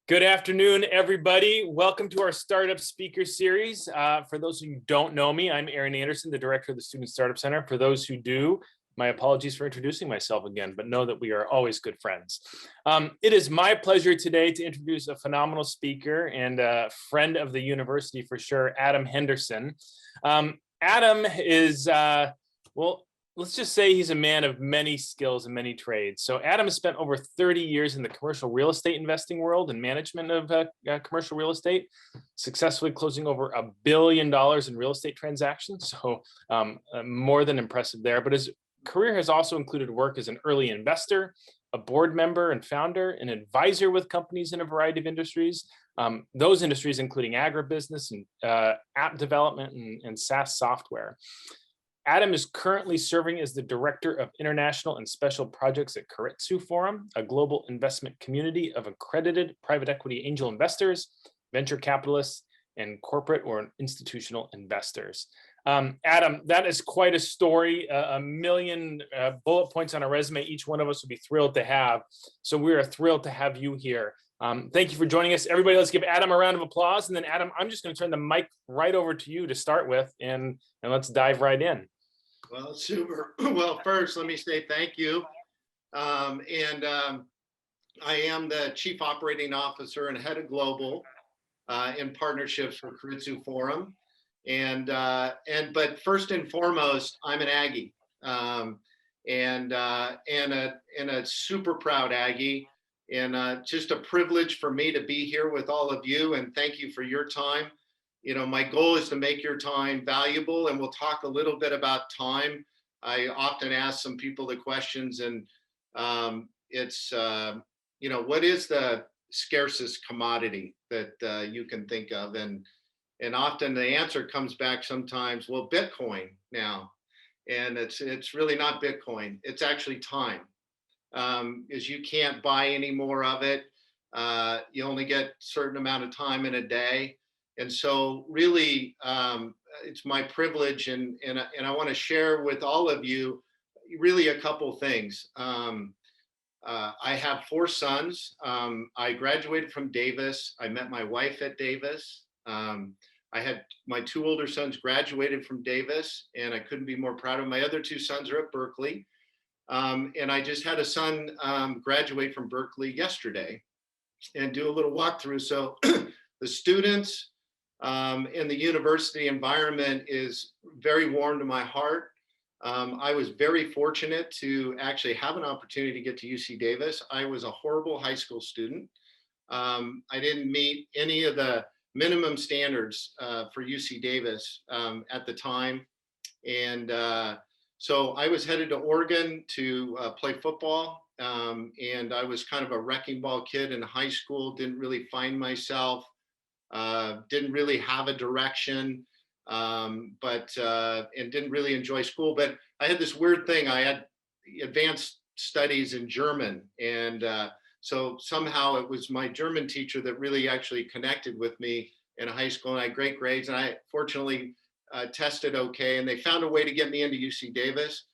Good afternoon, everybody. Welcome to our Startup Speaker Series. For those who don't know me, I'm Aaron Anderson, the Director of the Student Startup Center. For those who do, my apologies for introducing myself again, but know that we are always good friends. It is my pleasure today to introduce a phenomenal speaker and a friend of the university for sure, Adam Henderson. Adam is, let's just say he's a man of many skills and many trades. So Adam has spent over 30 years in the commercial real estate investing world and management of commercial real estate, successfully closing over $1 billion in real estate transactions. So more than impressive there. But his career has also included work as an early investor, a board member and founder, an advisor with companies in a variety of industries. Those industries including agribusiness and app development and SaaS software. Adam is currently serving as the Director of International and Special Projects at Keiretsu Forum, a global investment community of accredited private equity angel investors, venture capitalists, and corporate or institutional investors. Adam, that is quite a story, a million bullet points on a resume each one of us would be thrilled to have. So we are thrilled to have you here. Thank you for joining us. Everybody, let's give Adam a round of applause. And then Adam, I'm just going to turn the mic right over to you to start with, and let's dive right in. Well, super. Well, first, let me say thank you. I am the Chief Operating Officer and Head of Global in partnerships for Keiretsu Forum. But first and foremost, I'm an Aggie and a super proud Aggie. And just a privilege for me to be here with all of you. And thank you for your time. You know, my goal is to make your time valuable, and we'll talk a little bit about time. I often ask some people the questions, and it's, you know, what is the scarcest commodity that you can think of? And often the answer comes back sometimes, well, Bitcoin now. And it's really not Bitcoin. It's actually time, is you can't buy any more of it. You only get a certain amount of time in a day. And so really, it's my privilege, and I want to share with all of you really a couple things. I have 4 sons. I graduated from Davis. I met my wife at Davis. I had my 2 older sons graduated from Davis, and I couldn't be more proud of my other 2 sons are at Berkeley. And I just had a son graduate from Berkeley yesterday and do a little walkthrough. So the students in the university environment is very warm to my heart. I was very fortunate to actually have an opportunity to get to UC Davis. I was a horrible high school student. I didn't meet any of the minimum standards for UC Davis at the time. And so I was headed to Oregon to play football. And I was kind of a wrecking ball kid in high school, didn't really find myself. Didn't really have a direction, and didn't really enjoy school. But I had this weird thing. I had advanced studies in German. And so somehow it was my German teacher that really actually connected with me in high school. And I had great grades. And I fortunately tested okay. And they found a way to get me into UC Davis.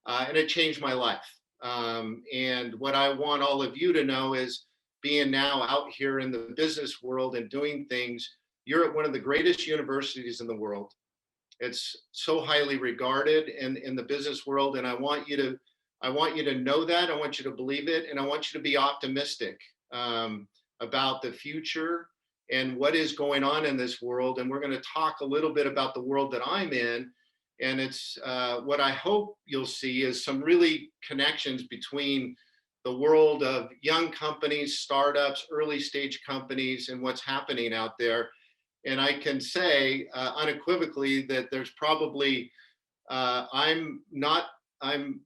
And it changed my life. And what I want all of you to know is, being now out here in the business world and doing things, you're at one of the greatest universities in the world. It's so highly regarded in the business world, and I want you to know that. I want you to believe it, and I want you to be optimistic about the future and what is going on in this world. And we're going to talk a little bit about the world that I'm in, and it's what I hope you'll see is some really connections between the world of young companies, startups, early stage companies, and what's happening out there. And I can say unequivocally that there's probably, I'm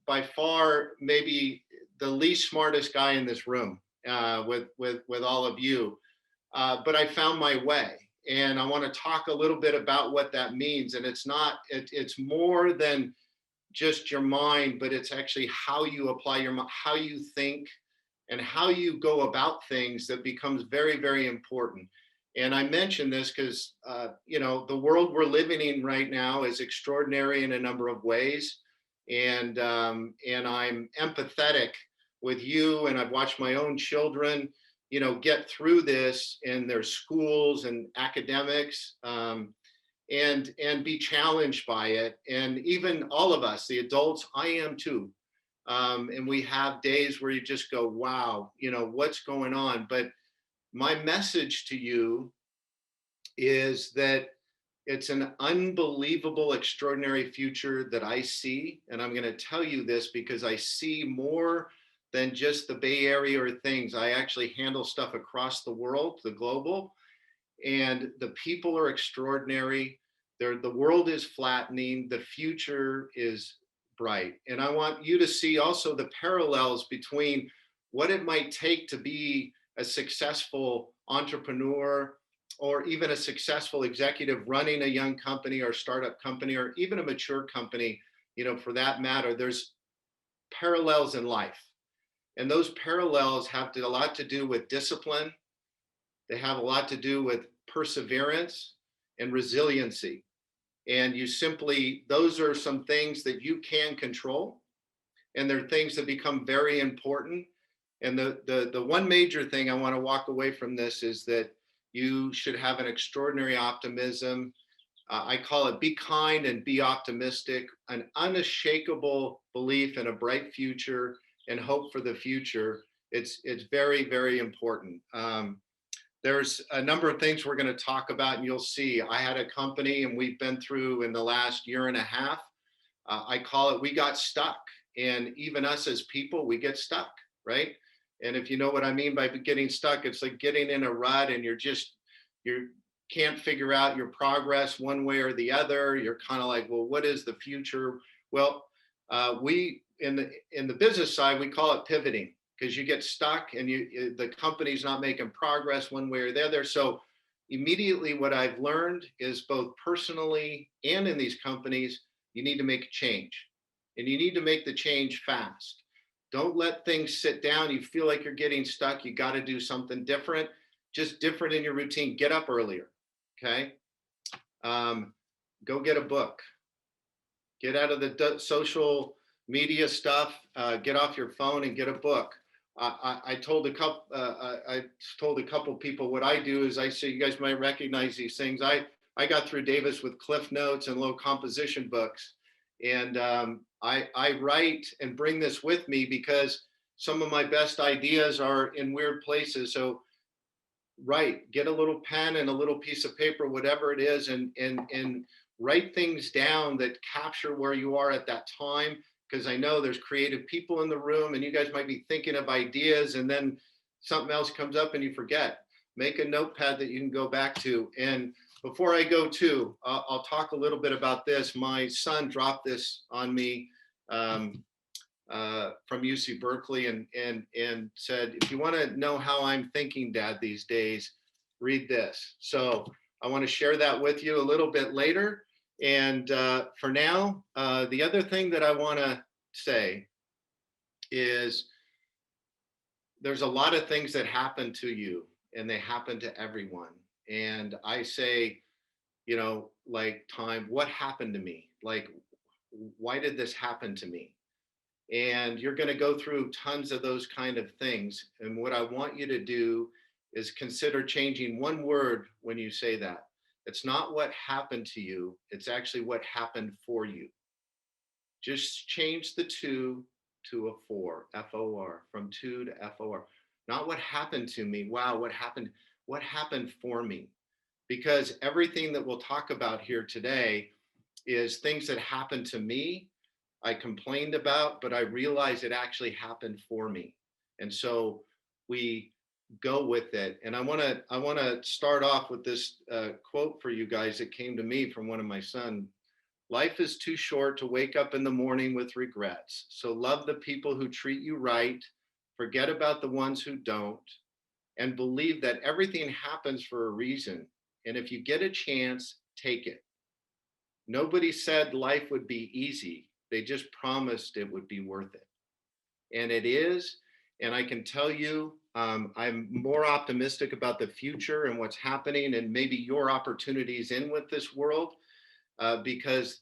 by far maybe the least smartest guy in this room with all of you, but I found my way. And I want to talk a little bit about what that means. And it's more than just your mind, but it's actually how you apply your mind, how you think, and how you go about things that becomes very, very important. And I mention this because, you know, the world we're living in right now is extraordinary in a number of ways. And I'm empathetic with you, and I've watched my own children, get through this in their schools and academics, and be challenged by it. And even all of us, the adults, I am too. And we have days where you just go, wow, what's going on? But my message to you is that it's an unbelievable, extraordinary future that I see. And I'm going to tell you this because I see more than just the Bay Area or things. I actually handle stuff across the world, the global, and the people are extraordinary. The world is flattening. The future is bright. And I want you to see also the parallels between what it might take to be a successful entrepreneur or even a successful executive running a young company or startup company or even a mature company, for that matter. There's parallels in life. And those parallels have a lot to do with discipline. They have a lot to do with perseverance and resiliency. And those are some things that you can control. And they're things that become very important. And the one major thing I want to walk away from this is that you should have an extraordinary optimism. I call it be kind and be optimistic, an unshakable belief in a bright future and hope for the future. It's very, very important. There's a number of things we're going to talk about, and you'll see. I had a company, and we've been through in the last year and a half. I call it, we got stuck. And even us as people, we get stuck, right? And if you know what I mean by getting stuck, it's like getting in a rut and you can't figure out your progress one way or the other. You're kind of like, well, what is the future? Well, we in the business side, we call it pivoting, because you get stuck and the company's not making progress one way or the other. So immediately what I've learned is, both personally and in these companies, you need to make a change, and you need to make the change fast. Don't let things sit down. You feel like you're getting stuck. You got to do something different, just different in your routine. Get up earlier. Okay. Go get a book. Get out of the social media stuff. Get off your phone and get a book. I told a couple people what I do is I say, you guys might recognize these things. I got through Davis with Cliff Notes and low composition books. And I write and bring this with me because some of my best ideas are in weird places. So write, get a little pen and a little piece of paper, whatever it is, and write things down that capture where you are at that time. Because I know there's creative people in the room, and you guys might be thinking of ideas, and then something else comes up and you forget. Make a notepad that you can go back to. And before I go to, I'll talk a little bit about this. My son dropped this on me from UC Berkeley and said, if you want to know how I'm thinking, Dad, these days, read this. So I want to share that with you a little bit later. And for now, the other thing that I want to say is there's a lot of things that happen to you, and they happen to everyone. And I say, like, time, what happened to me? Like, why did this happen to me? And you're going to go through tons of those kind of things. And what I want you to do is consider changing one word when you say that. It's not what happened to you. It's actually what happened for you. Just change the two to a four, F-O-R, from two to F-O-R. Not what happened to me. Wow, what happened for me? Because everything that we'll talk about here today is things that happened to me, I complained about, but I realized it actually happened for me. And so we go with it. And I want to start off with this quote for you guys that came to me from one of my sons. Life is too short to wake up in the morning with regrets. So love the people who treat you right, forget about the ones who don't, and believe that everything happens for a reason. And if you get a chance, take it. Nobody said life would be easy. They just promised it would be worth it. And it is. And I can tell you, I'm more optimistic about the future and what's happening and maybe your opportunities in with this world because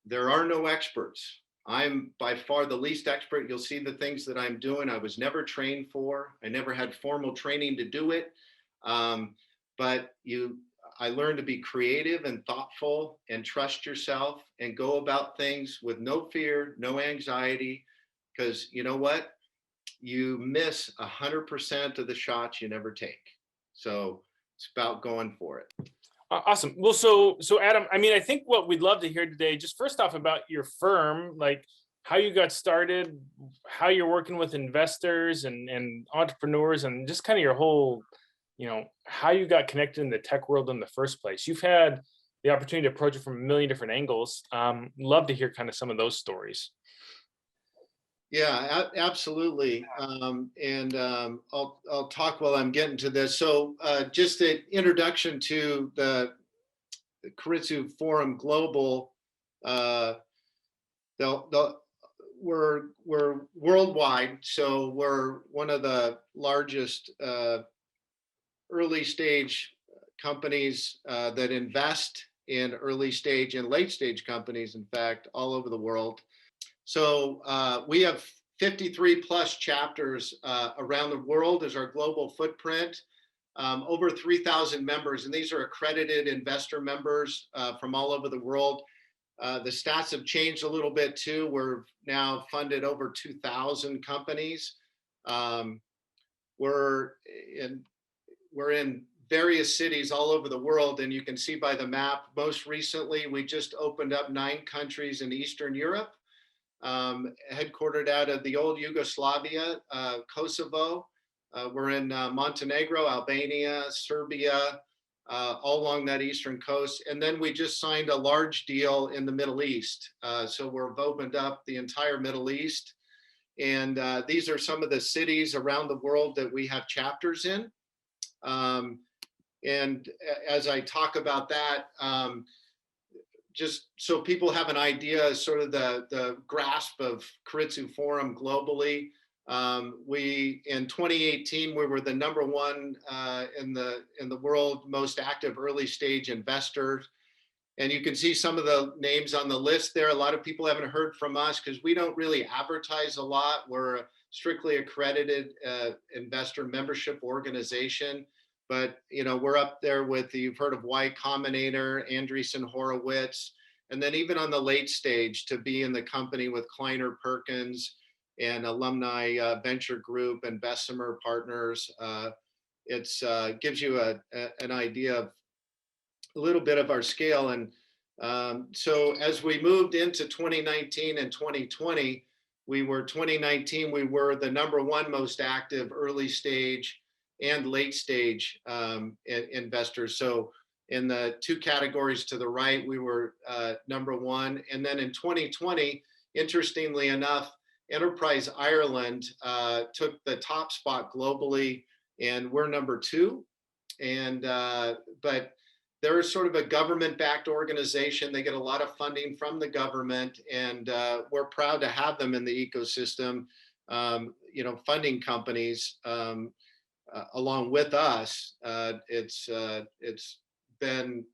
there are no experts. I'm by far the least expert. You'll see the things that I'm doing. I was never trained for. I never had formal training to do it. But I learned to be creative and thoughtful and trust yourself and go about things with no fear, no anxiety, because you know what? You miss 100% of the shots you never take. So it's about going for it. Awesome. Well, so Adam, I mean, I think what we'd love to hear today, just first off about your firm, like how you got started, how you're working with investors and entrepreneurs, and just kind of your whole, how you got connected in the tech world in the first place. You've had the opportunity to approach it from a million different angles. Love to hear kind of some of those stories. Yeah, absolutely. I'll talk while I'm getting to this. So just an introduction to the Keiretsu Forum Global. We're worldwide, so we're one of the largest early stage companies that invest in early stage and late stage companies, in fact, all over the world. So we have 53 plus chapters around the world as our global footprint, over 3,000 members, and these are accredited investor members from all over the world. The stats have changed a little bit too. We're now funded over 2,000 companies. We're in various cities all over the world, and you can see by the map, most recently, we just opened up 9 countries in Eastern Europe. Headquartered out of the old Yugoslavia, Kosovo. We're in Montenegro, Albania, Serbia, all along that eastern coast. And then we just signed a large deal in the Middle East. So we've opened up the entire Middle East. And these are some of the cities around the world that we have chapters in. And as I talk about that, just so people have an idea, sort of the grasp of Keiretsu Forum globally. In 2018, we were the #1 in the world most active early stage investor. And you can see some of the names on the list there. A lot of people haven't heard from us because we don't really advertise a lot. We're a strictly accredited investor membership organization. But we're up there with, you've heard of Y Combinator, Andreessen Horowitz, and then even on the late stage to be in the company with Kleiner Perkins and Alumni Venture Group and Bessemer Partners. It gives you an idea of a little bit of our scale. And so as we moved into 2019 and 2020, 2019, we were the #1 most active early stage and late stage investors. So in the 2 categories to the right, we were #1. And then in 2020, interestingly enough, Enterprise Ireland took the top spot globally, and we're #2. And but they're sort of a government-backed organization. They get a lot of funding from the government, and we're proud to have them in the ecosystem, funding companies. Along with us, it's been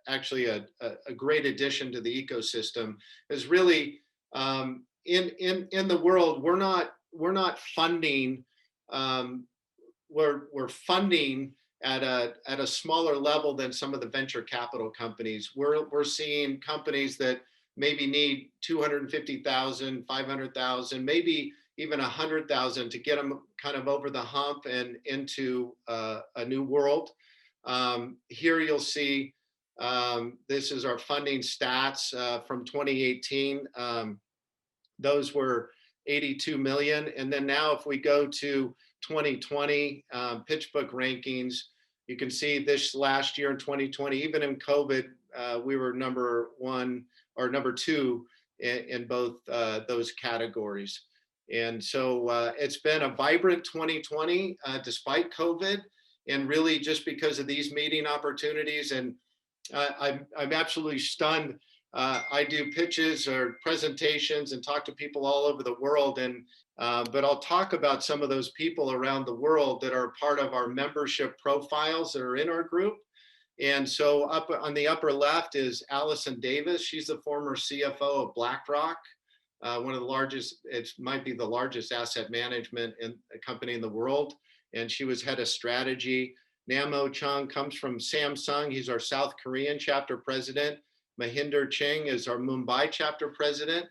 actually a great addition to the ecosystem. Is really in the world, we're not funding. We're funding at a smaller level than some of the venture capital companies. We're seeing companies that maybe need 250,000, 500,000, maybe even 100,000 to get them kind of over the hump and into a new world. Here you'll see, this is our funding stats from 2018. Those were 82 million. And then now if we go to 2020 PitchBook rankings, you can see this last year in 2020, even in COVID, we were #1 or #2 in both those categories. And so it's been a vibrant 2020 despite COVID, and really just because of these meeting opportunities. And I'm absolutely stunned. I do pitches or presentations and talk to people all over the world. But I'll talk about some of those people around the world that are part of our membership profiles that are in our group. And so up on the upper left is Allison Davis. She's the former CFO of BlackRock. one of the largest, it might be the largest asset management company in the world. And she was head of strategy. Namo Chung comes from Samsung. He's our South Korean chapter president. Mahinder Ching is our Mumbai chapter president.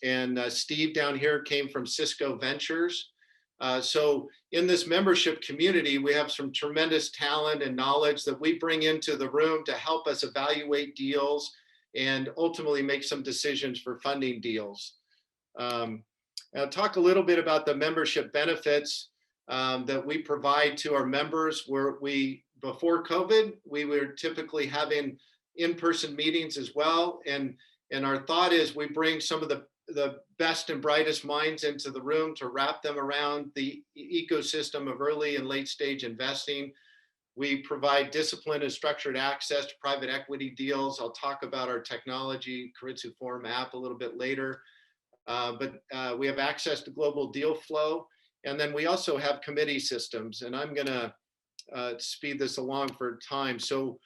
And Steve down here came from Cisco Ventures. So in this membership community, we have some tremendous talent and knowledge that we bring into the room to help us evaluate deals and ultimately make some decisions for funding deals. I'll talk a little bit about the membership benefits that we provide to our members. Before COVID, we were typically having in-person meetings as well. And our thought is we bring some of the best and brightest minds into the room to wrap them around the ecosystem of early and late stage investing. We provide disciplined and structured access to private equity deals. I'll talk about our technology, Keiretsu Forum app, a little bit later. But we have access to global deal flow. And then we also have committee systems. And I'm going to speed this along for time. So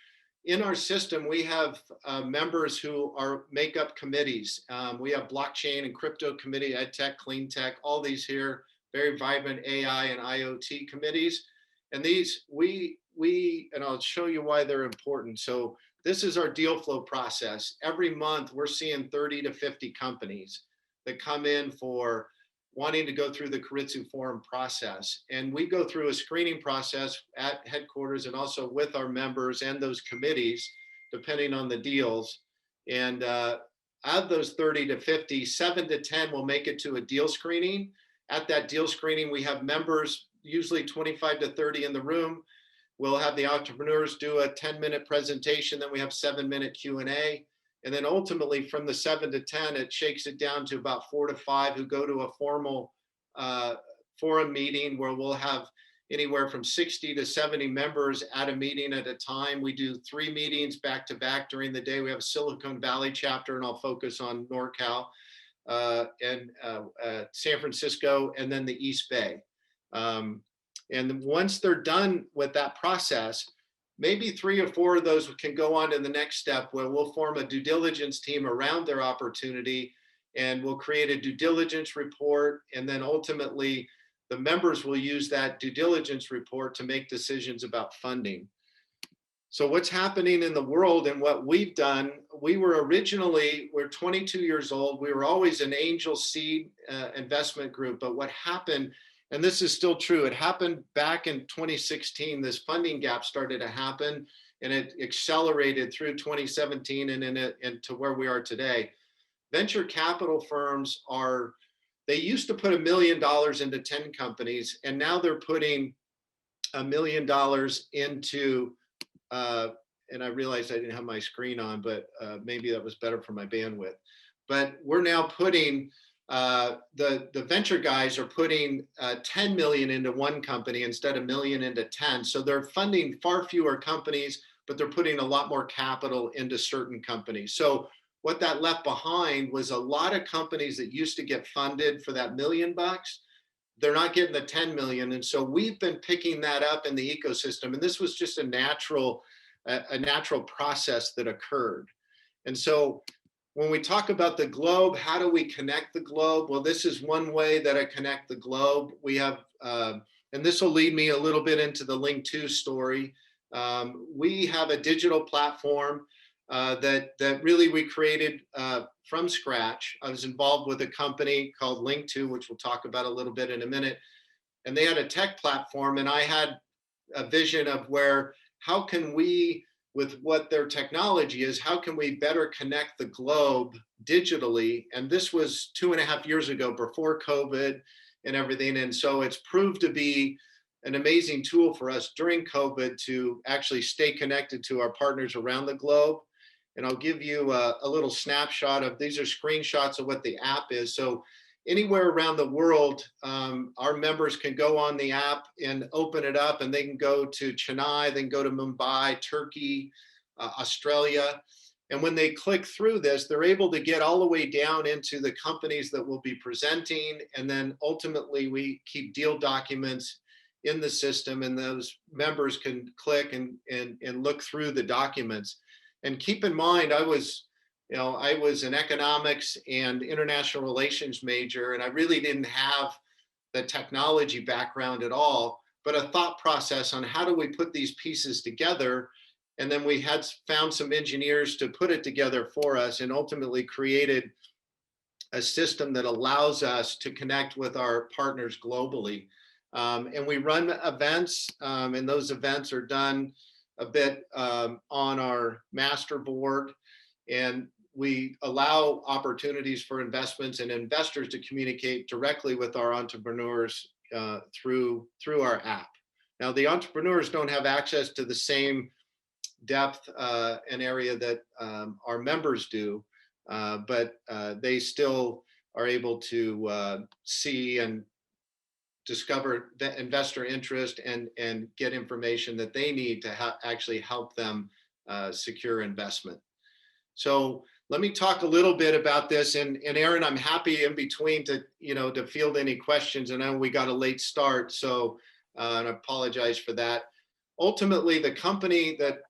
in our system, we have members who make up committees. We have blockchain and crypto committee, ed tech, clean tech, all these here, very vibrant AI and IoT committees. And these, and I'll show you why they're important. So this is our deal flow process. Every month, we're seeing 30 to 50 companies that come in for wanting to go through the Keiretsu Forum process. And we go through a screening process at headquarters and also with our members and those committees, depending on the deals. And out of those 30 to 50, 7 to 10 will make it to a deal screening. At that deal screening, we have members, usually 25 to 30 in the room. We'll have the entrepreneurs do a 10-minute presentation, then we have 7-minute Q&A. And then ultimately from the 7 to 10, it shakes it down to about 4 to 5 who go to a formal forum meeting where we'll have anywhere from 60 to 70 members at a meeting at a time. We do 3 meetings back to back during the day. We have a Silicon Valley chapter, and I'll focus on NorCal and San Francisco, and then the East Bay. And once they're done with that process, maybe 3 or 4 of those can go on to the next step where we'll form a due diligence team around their opportunity, and we'll create a due diligence report. And then ultimately the members will use that due diligence report to make decisions about funding. So what's happening in the world and what we've done, we're 22 years old. We were always an angel seed investment group, but what happened, and this is still true, it happened back in 2016, this funding gap started to happen, and it accelerated through 2017 and to where we are today. Venture capital firms they used to put $1 million into 10 companies, and now they're putting $1 million into, and I realized I didn't have my screen on, but maybe that was better for my bandwidth. But we're now putting, the venture guys are putting 10 million into one company instead of $1 million into 10. So they're funding far fewer companies, but they're putting a lot more capital into certain companies. So what that left behind was a lot of companies that used to get funded for that $1 million. They're not getting the 10 million. And so we've been picking that up in the ecosystem. And this was just a natural process that occurred. And so when we talk about the globe, how do we connect the globe? Well, this is one way that I connect the globe. We have, and this will lead me a little bit into the Link2 story. We have a digital platform that really we created from scratch. I was involved with a company called Link2, which we'll talk about a little bit in a minute. And they had a tech platform, and I had a vision of how can we, with what their technology is, how can we better connect the globe digitally? And this was 2.5 years ago, before COVID and everything. And so it's proved to be an amazing tool for us during COVID to actually stay connected to our partners around the globe. And I'll give you a little snapshot of, these are screenshots of what the app is. So anywhere around the world, our members can go on the app and open it up, and they can go to Chennai, they can go to Mumbai, Turkey, Australia. And when they click through this, they're able to get all the way down into the companies that will be presenting. And then ultimately we keep deal documents in the system, and those members can click and look through the documents. And keep in mind, I was I was an economics and international relations major, and I really didn't have the technology background at all, but a thought process on how do we put these pieces together. And then we had found some engineers to put it together for us and ultimately created a system that allows us to connect with our partners globally. And we run events, and those events are done a bit on our master board. And we allow opportunities for investments and investors to communicate directly with our entrepreneurs through our app. Now, the entrepreneurs don't have access to the same depth and area that our members do, but they still are able to see and discover the investor interest and get information that they need to actually help them secure investment. So let me talk a little bit about this, and Aaron, I'm happy in between to field any questions. I know we got a late start, so and I apologize for that. Ultimately, the company that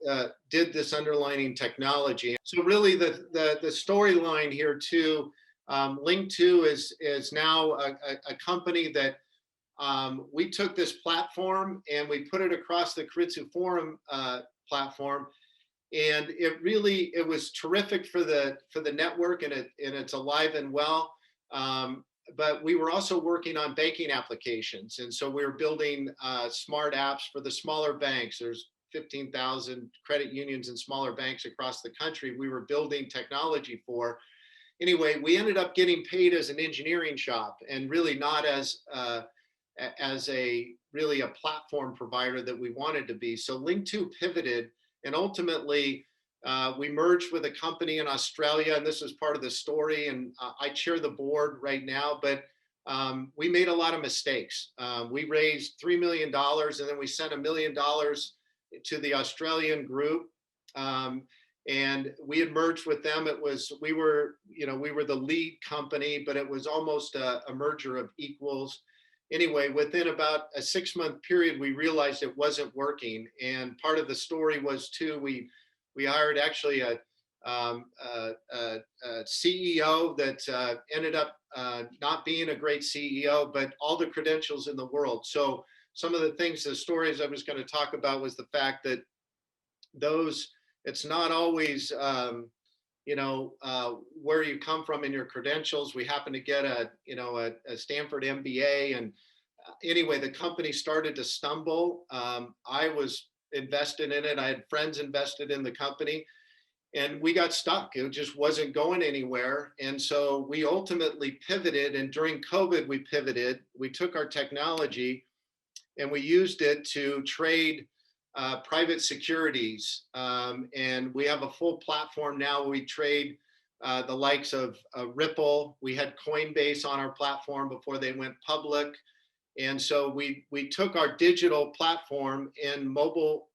did this underlying technology. So really, the storyline here too. Link2 is now a company that we took this platform and we put it across the Keiretsu Forum platform. And it was terrific for the network, and it's alive and well. But we were also working on banking applications, and so we were building smart apps for the smaller banks. There's 15,000 credit unions and smaller banks across the country. We were building technology for. Anyway, we ended up getting paid as an engineering shop, and really not as a platform provider that we wanted to be. So Link2 pivoted. And ultimately, we merged with a company in Australia, and this is part of the story. And I chair the board right now, but we made a lot of mistakes. We raised $3 million, and then we sent $1 million to the Australian group, and we had merged with them. We were the lead company, but it was almost a merger of equals. Anyway, within about a 6-month period, we realized it wasn't working. And part of the story was too, we hired actually a CEO that ended up not being a great CEO, but all the credentials in the world. So some of the stories I was going to talk about was the fact that it's not always, where you come from in your credentials. We happened to get a Stanford MBA, and anyway, the company started to stumble. I was invested in it. I had friends invested in the company, and we got stuck. It just wasn't going anywhere. And so we ultimately pivoted, and during COVID, we pivoted. We took our technology and we used it to trade private securities, and we have a full platform now. We trade the likes of Ripple. We had Coinbase on our platform before they went public, and so we took our digital platform and mobile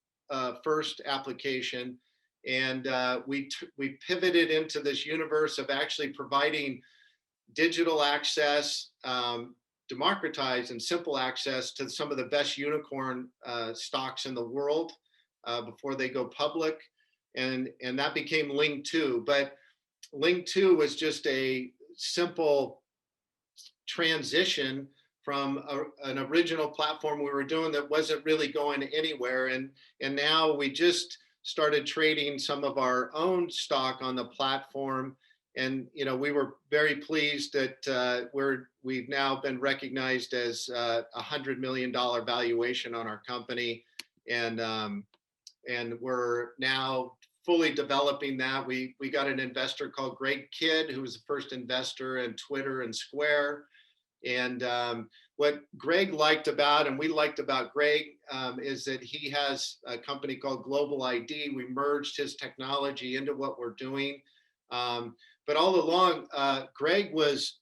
first application, and we pivoted into this universe of actually providing digital access, democratized and simple access to some of the best unicorn stocks in the world before they go public. And that became Link2. But Link2 was just a simple transition from an original platform we were doing that wasn't really going anywhere. And now we just started trading some of our own stock on the platform. And we were very pleased that we've now been recognized as $100 million valuation on our company, and we're now fully developing that. We got an investor called Greg Kidd, who was the first investor in Twitter and Square. And what Greg liked about, and we liked about Greg, is that he has a company called Global ID. We merged his technology into what we're doing. But all along, Greg was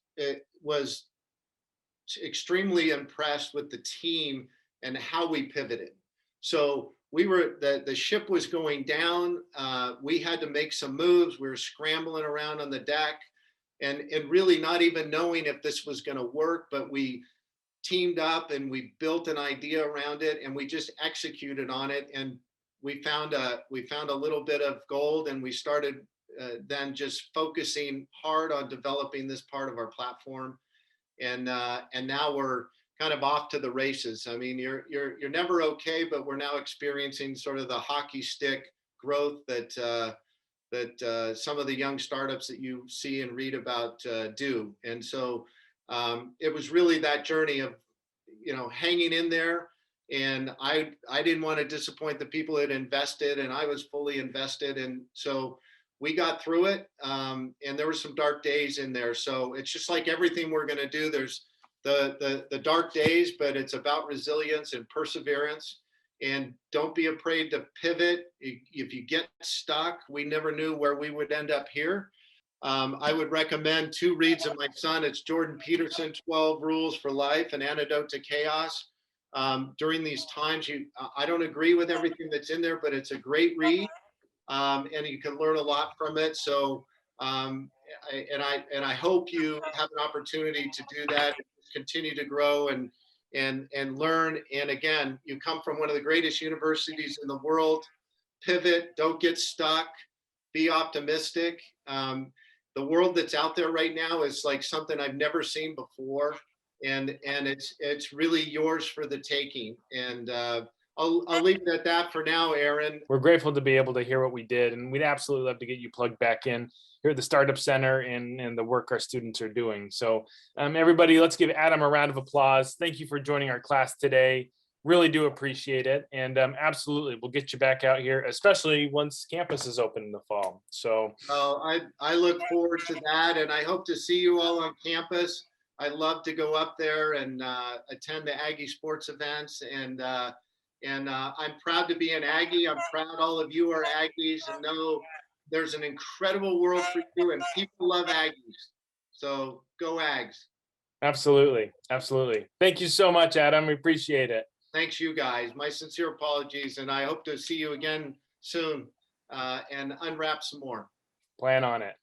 extremely impressed with the team and how we pivoted. So the ship was going down. We had to make some moves. We were scrambling around on the deck, and really not even knowing if this was going to work. But we teamed up and we built an idea around it, and we just executed on it. And we found a little bit of gold, and we started then just focusing hard on developing this part of our platform. And now we're kind of off to the races. I mean, you're never okay, but we're now experiencing sort of the hockey stick growth that some of the young startups that you see and read about do. And so it was really that journey of, hanging in there. And I didn't want to disappoint the people that invested, and I was fully invested. And so we got through it. And there were some dark days in there. So it's just like everything we're going to do. There's the dark days, but it's about resilience and perseverance. And don't be afraid to pivot. If you get stuck, we never knew where we would end up here. I would recommend 2 reads of my son. It's Jordan Peterson, 12 Rules for Life, An Antidote to Chaos. During these times, I don't agree with everything that's in there, but it's a great read, and you can learn a lot from it. So, I hope you have an opportunity to do that, continue to grow and learn. And again, you come from one of the greatest universities in the world. Pivot, don't get stuck, be optimistic. The world that's out there right now is like something I've never seen before, and it's really yours for the taking. And I'll leave it at that for now, Aaron. We're grateful to be able to hear what we did, and we'd absolutely love to get you plugged back in here at the Startup Center and the work our students are doing. So everybody, let's give Adam a round of applause. Thank you for joining our class today. Really do appreciate it. And absolutely, we'll get you back out here, especially once campus is open in the fall. So I look forward to that, and I hope to see you all on campus. I love to go up there and attend the Aggie sports events, and I'm proud to be an Aggie. I'm proud all of you are Aggies, and know there's an incredible world for you, and people love Aggies. So go Ags. Absolutely. Absolutely. Thank you so much, Adam. We appreciate it. Thanks, you guys. My sincere apologies, and I hope to see you again soon and unwrap some more. Plan on it.